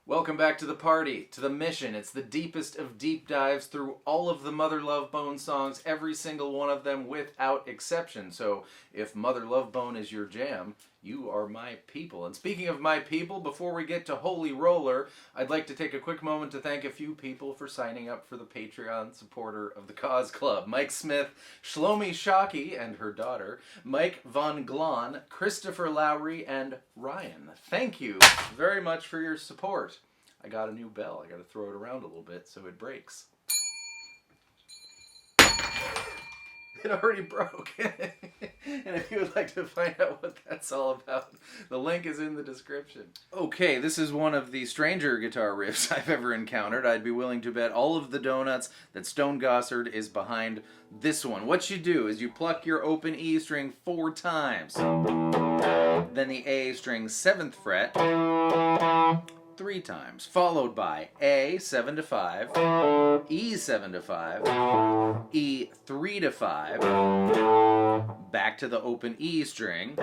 Welcome back to the party, to the mission. It's the deepest of deep dives through all of the Mother Love Bone songs, every single one of them without exception. So if Mother Love Bone is your jam, you are my people. And speaking of my people, before we get to Holy Roller, I'd like to take a quick moment to thank a few people for signing up for the Patreon supporter of the Cause Club. Mike Smith, Shlomi Shockey and her daughter, Mike Von Glon, Christopher Lowry, and Ryan. Thank you very much for your support. I got a new bell. I got to throw it around a little bit so it breaks. It already broke. And if you would like to find out what that's all about, the link is in the description. Okay, this is one of the stranger guitar riffs I've ever encountered. I'd be willing to bet all of the donuts that Stone Gossard is behind this one. What you do is you pluck your open E string 4 times. Then the A string 7th fret 3 times, followed by A 7 to 5, E 7 to 5, E 3 to 5, back to the open E string,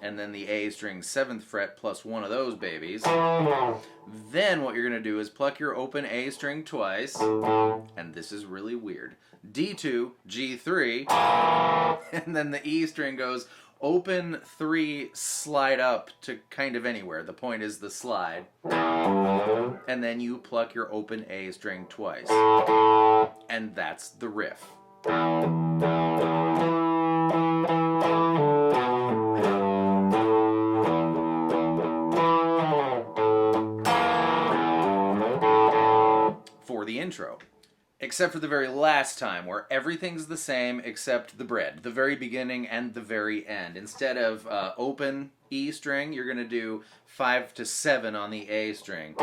and then the A string 7th fret plus one of those babies. Then what you're going to do is pluck your open A string twice, and this is really weird. D2, G3, and then the E string goes open 3, slide up to kind of anywhere. The point is the slide. And then you pluck your open A string twice. And that's the riff. For the intro. Except for the very last time, where everything's the same except the bread, the very beginning and the very end. Instead of open E string, you're going to do 5 to 7 on the A string.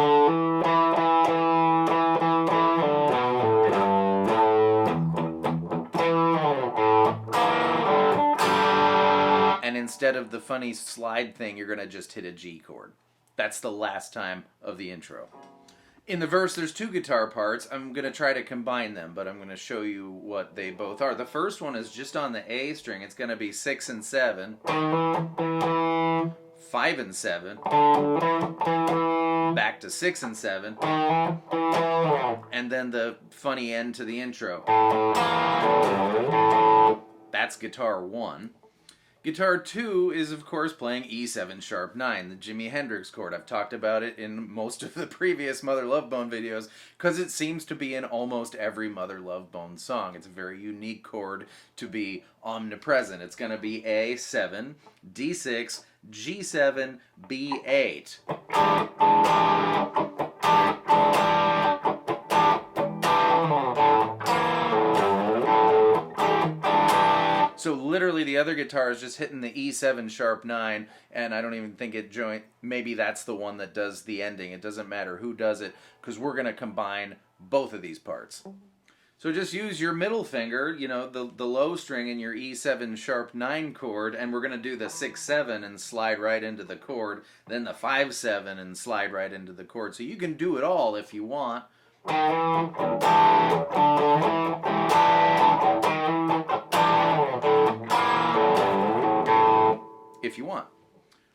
And instead of the funny slide thing, you're going to just hit a G chord. That's the last time of the intro. In the verse, there's 2 guitar parts. I'm going to try to combine them, but I'm going to show you what they both are. The first one is just on the A string. It's going to be 6 and 7, 5 and 7, back to 6 and 7, and then the funny end to the intro. That's guitar 1. Guitar 2 is, of course, playing E7 sharp 9, the Jimi Hendrix chord. I've talked about it in most of the previous Mother Love Bone videos because it seems to be in almost every Mother Love Bone song. It's a very unique chord to be omnipresent. It's going to be A7, D6, G7, B8. So literally the other guitar is just hitting the E7 sharp 9, and I don't even think it joint. Maybe that's the one that does the ending. It doesn't matter who does it, because we're going to combine both of these parts. So just use your middle finger, you know, the low string in your E7 sharp 9 chord, and we're going to do the 6-7 and slide right into the chord, then the 5-7 and slide right into the chord. So you can do it all if you want. If you want.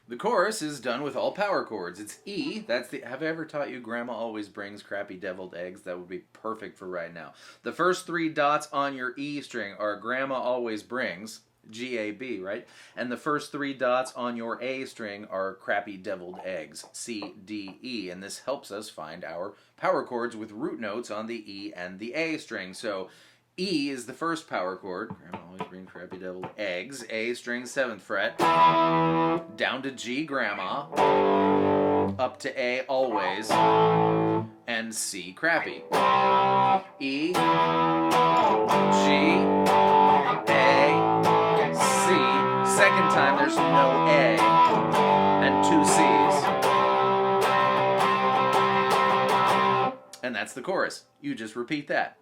The chorus is done with all power chords. It's E. That's the. Have I ever taught you Grandma always brings crappy deviled eggs? That would be perfect for right now. The first 3 dots on your E string are Grandma always brings, G-A-B, right? And the first 3 dots on your A string are crappy deviled eggs, C-D-E. And this helps us find our power chords with root notes on the E and the A string. So E is the first power chord. Grandma always brings crappy deviled eggs. A string 7th fret. Down to G, Grandma. Up to A, always. And C, crappy. E, G, A, C. Second time there's no A. And 2 C's. And that's the chorus. You just repeat that.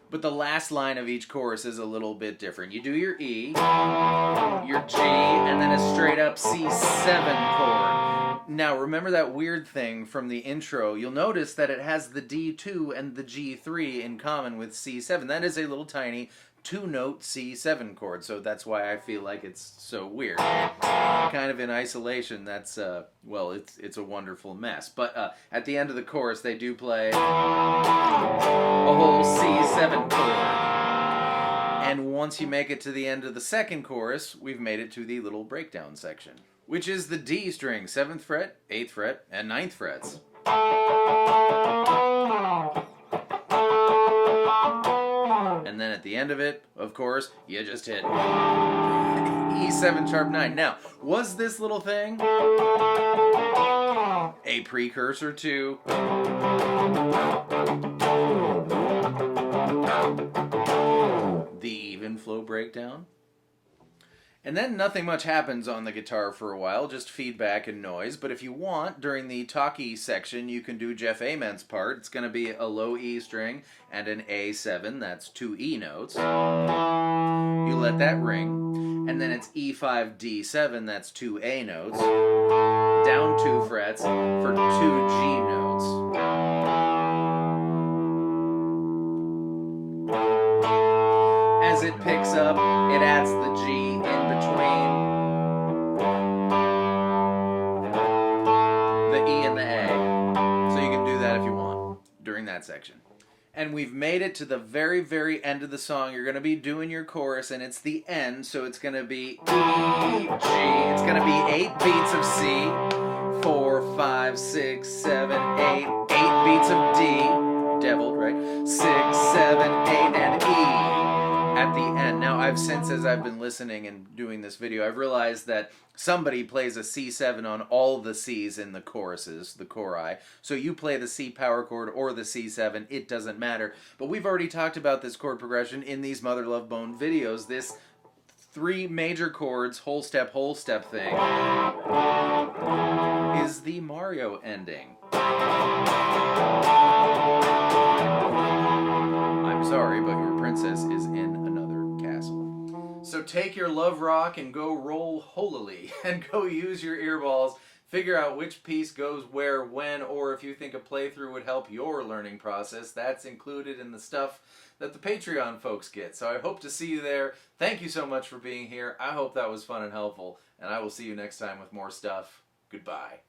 But the last line of each chorus is a little bit different. You do your E, your G, and then a straight up C7 chord. Now remember that weird thing from the intro. You'll notice that it has the D2 and the G3 in common with C7. That is a little tiny 2-note C7 chord, so that's why I feel like it's so weird. Kind of in isolation, that's, well, it's a wonderful mess. But at the end of the chorus, they do play a whole C7 chord. And once you make it to the end of the second chorus, we've made it to the little breakdown section, which is the D string, 7th fret, 8th fret, and 9th frets. And then at the end of it, of course, you just hit E7 sharp 9. Now, was this little thing a precursor to the even flow breakdown? And then nothing much happens on the guitar for a while, just feedback and noise. But if you want, during the talkie section, you can do Jeff Amen's part. It's going to be a low E string and an A7, that's 2 E notes. You let that ring, and then it's E5, D7, that's 2 A notes, down 2 frets for 2 G notes. As it picks up, it adds the G in between the E and the A. So you can do that if you want during that section. And we've made it to the very, very end of the song. You're going to be doing your chorus, and it's the end, so it's going to be E, G. It's going to be 8 beats of C, 4, 5, 6, 7, 8. 8 beats of D, deviled, right? 6, 7, 8, and E at the end. Now, as I've been listening and doing this video, I've realized that somebody plays a C7 on all the C's in the choruses, the chori. So you play the C power chord or the C7, it doesn't matter. But we've already talked about this chord progression in these Mother Love Bone videos. This 3 major chords, whole step thing is the Mario ending. I'm sorry, but your princess is in another castle. So take your love rock and go roll holily and go use your earballs. Figure out which piece goes where, when, or if you think a playthrough would help your learning process, that's included in the stuff that the Patreon folks get. So I hope to see you there. Thank you so much for being here. I hope that was fun and helpful, and I will see you next time with more stuff. Goodbye.